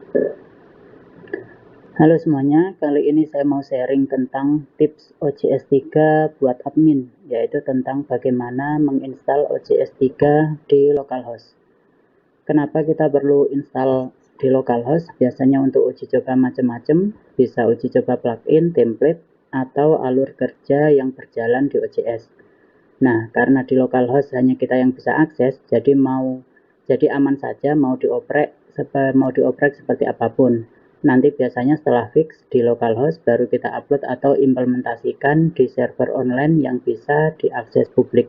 Halo semuanya, kali ini saya mau sharing tentang tips OJS 3 buat admin, yaitu tentang bagaimana menginstal OJS 3 di localhost. Kenapa kita perlu install di localhost? Biasanya untuk uji coba macam-macam, bisa uji coba plugin, template, atau alur kerja yang berjalan di OJS. Nah, karena di localhost hanya kita yang bisa akses, jadi aman saja mau dioprek seperti apapun. Nanti biasanya setelah fix di localhost baru kita upload atau implementasikan di server online yang bisa diakses publik.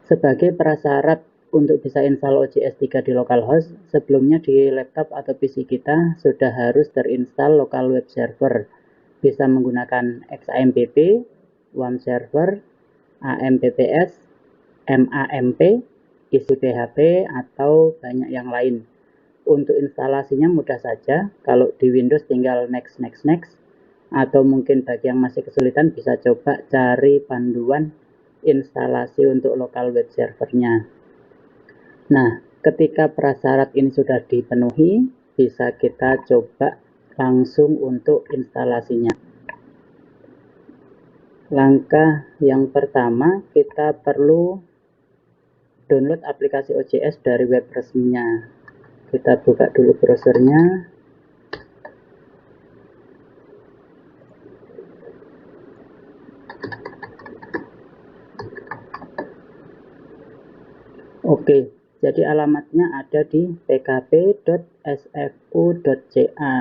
Sebagai prasyarat untuk bisa install OJS 3 di localhost, sebelumnya di laptop atau PC kita sudah harus terinstall local web server. Bisa menggunakan XAMPP, WAM server, AMPPS, MAMP, isi PHP, atau banyak yang lain. Untuk instalasinya mudah saja, kalau di Windows tinggal next, atau mungkin bagi yang masih kesulitan bisa coba cari panduan instalasi untuk local web servernya. Nah, ketika prasyarat ini sudah dipenuhi, bisa kita coba langsung untuk instalasinya. Langkah yang pertama, kita perlu download aplikasi OJS dari web resminya. Kita buka dulu browsernya. Oke, jadi alamatnya ada di pkp.sfu.ca.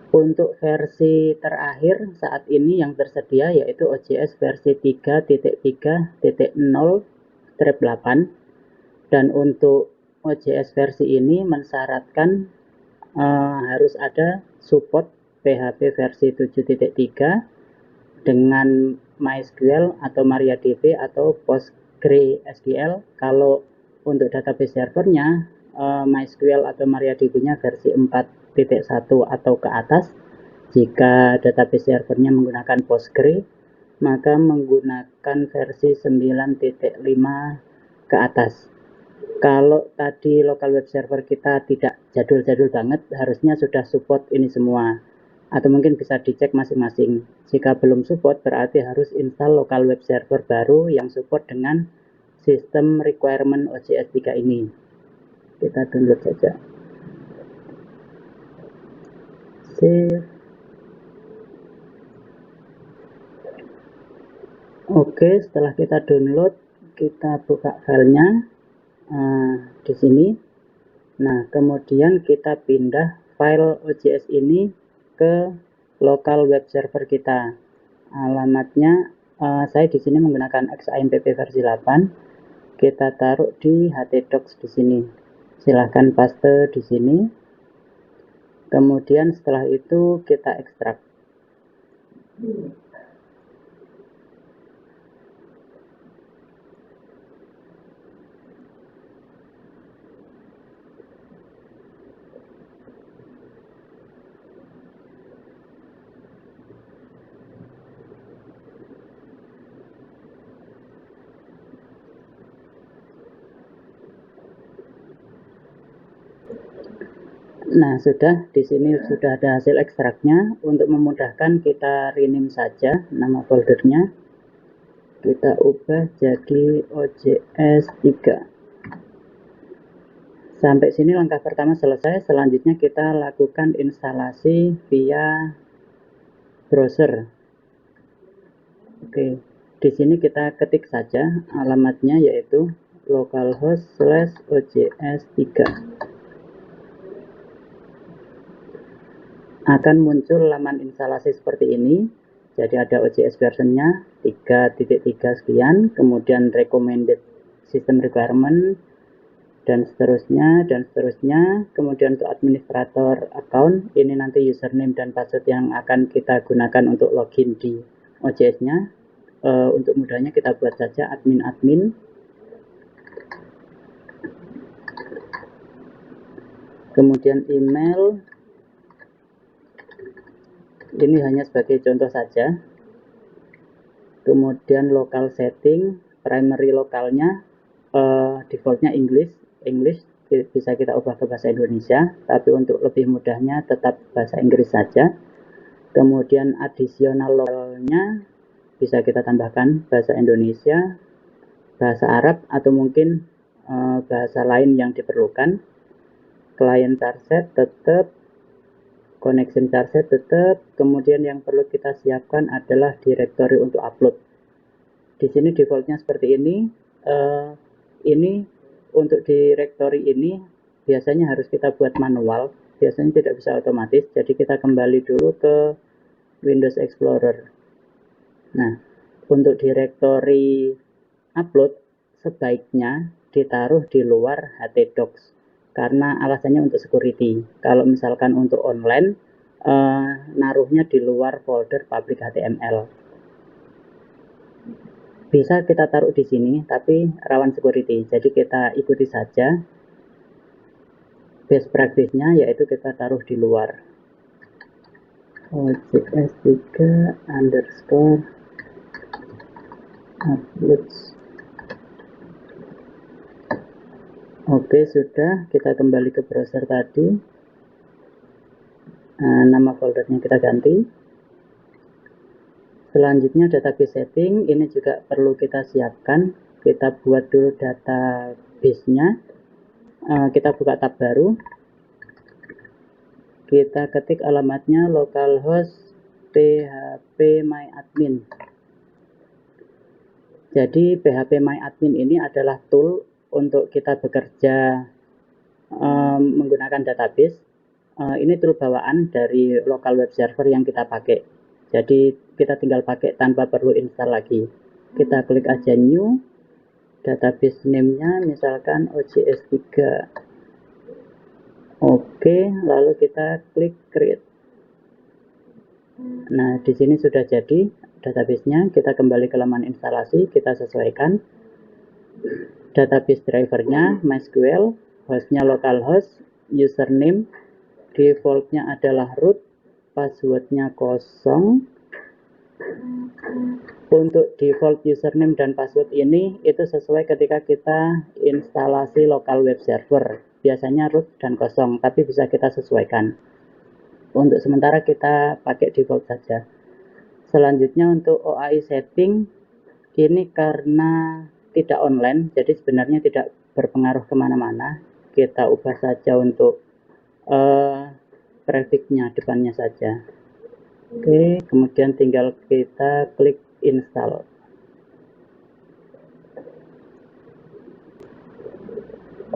Untuk versi terakhir saat ini yang tersedia yaitu OJS versi 3.3.0/8, dan untuk OJS versi ini mensyaratkan harus ada support PHP versi 7.3 dengan MySQL atau MariaDB atau PostgreSQL. Kalau untuk database servernya MySQL atau MariaDB-nya versi 4.1 atau ke atas. Jika database servernya menggunakan Postgre, maka menggunakan versi 9.5 ke atas. Kalau tadi local web server kita tidak jadul-jadul banget, harusnya sudah support ini semua. Atau mungkin bisa dicek masing-masing. Jika belum support, berarti harus install local web server baru yang support dengan sistem requirement OJS 3 ini. Kita download saja. Save. Oke, setelah kita download, kita buka filenya di sini. Nah, kemudian kita pindah file OJS ini ke local web server kita. Alamatnya saya di sini menggunakan XAMPP versi 8. Kita taruh di htdocs di sini. Silahkan paste di sini. Kemudian setelah itu kita ekstrak. Nah, di sini sudah ada hasil ekstraknya. Untuk memudahkan kita rename saja nama foldernya. Kita ubah jadi OJS 3. Sampai sini langkah pertama selesai. Selanjutnya kita lakukan instalasi via browser. Oke, di sini kita ketik saja alamatnya yaitu localhost/OJS3. Akan muncul laman instalasi seperti ini. Jadi ada OJS versionnya 3.3 sekian, kemudian recommended system requirement, dan seterusnya. Kemudian untuk administrator account, ini nanti username dan password yang akan kita gunakan untuk login di OJS-nya. Untuk mudahnya kita buat saja admin. Kemudian email, ini hanya sebagai contoh saja. kemudian local setting, primary lokalnya defaultnya English, bisa kita ubah ke bahasa Indonesia, tapi untuk lebih mudahnya tetap bahasa Inggris saja. Kemudian additional lokalnya bisa kita tambahkan bahasa Indonesia, bahasa Arab, atau mungkin bahasa lain yang diperlukan. Client charset tetap, connection charset tetap. Kemudian yang perlu kita siapkan adalah directory untuk upload. Di sini defaultnya seperti ini. Ini untuk directory ini biasanya harus kita buat manual, biasanya tidak bisa otomatis, jadi kita kembali dulu ke Windows Explorer. Nah, untuk directory upload sebaiknya ditaruh di luar htdocs karena alasannya untuk security. Kalau misalkan untuk online, naruhnya di luar folder public HTML. Bisa kita taruh di sini, tapi rawan security. Jadi kita ikuti saja best practice-nya, yaitu kita taruh di luar. OJS3 underscore uploads. Oke, sudah. Kita kembali ke browser tadi. Nama foldernya kita ganti. Selanjutnya database setting, ini juga perlu kita siapkan. Kita buat dulu database-nya. Kita buka tab baru. Kita ketik alamatnya localhost phpMyAdmin. Jadi phpMyAdmin ini adalah tool untuk kita bekerja menggunakan database. Ini tool bawaan dari local web server yang kita pakai. Jadi kita tinggal pakai tanpa perlu install lagi. Kita klik aja new, database name-nya misalkan OJS3. Oke, lalu kita klik create. Nah, di sini sudah jadi database-nya. Kita kembali ke halaman instalasi, kita sesuaikan. Database driver-nya MySQL, host-nya localhost, username default-nya adalah root, password-nya kosong. Untuk default username dan password ini itu sesuai ketika kita instalasi local web server, biasanya root dan kosong, tapi bisa kita sesuaikan. Untuk sementara kita pakai default saja. Selanjutnya untuk OAI setting, ini karena tidak online, jadi sebenarnya tidak berpengaruh kemana-mana. Kita ubah saja untuk prefix-nya depannya saja. Oke, kemudian tinggal kita klik install.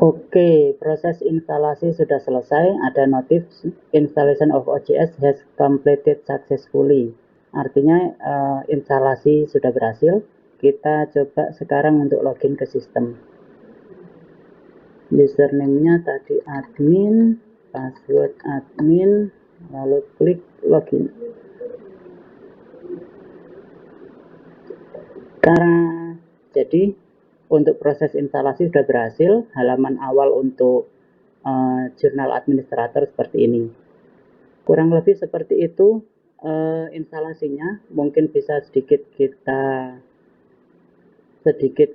Oke, proses instalasi sudah selesai. Ada notif installation of OJS has completed successfully. Artinya instalasi sudah berhasil. Kita coba sekarang untuk login ke sistem. Username-nya tadi admin, password admin, lalu klik login. Karena jadi untuk proses instalasi sudah berhasil. Halaman awal untuk jurnal administrator seperti ini. Kurang lebih seperti itu instalasinya. Mungkin bisa sedikit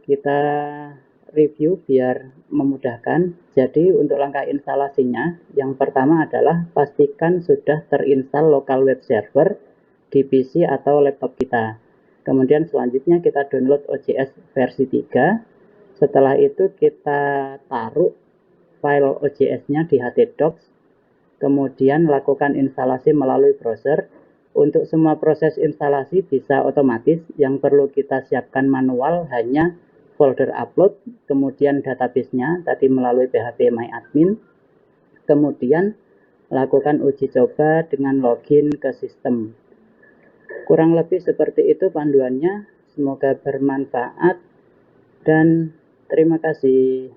kita review biar memudahkan. Jadi untuk langkah instalasinya, yang pertama adalah pastikan sudah terinstall local web server di PC atau laptop kita. Kemudian selanjutnya kita download OJS versi 3. Setelah itu kita taruh file OJS-nya di htdocs. Kemudian lakukan instalasi melalui browser. Untuk semua proses instalasi bisa otomatis. Yang perlu kita siapkan manual hanya folder upload, kemudian database-nya tadi melalui phpMyAdmin. Kemudian lakukan uji coba dengan login ke sistem. Kurang lebih seperti itu panduannya. Semoga bermanfaat dan terima kasih.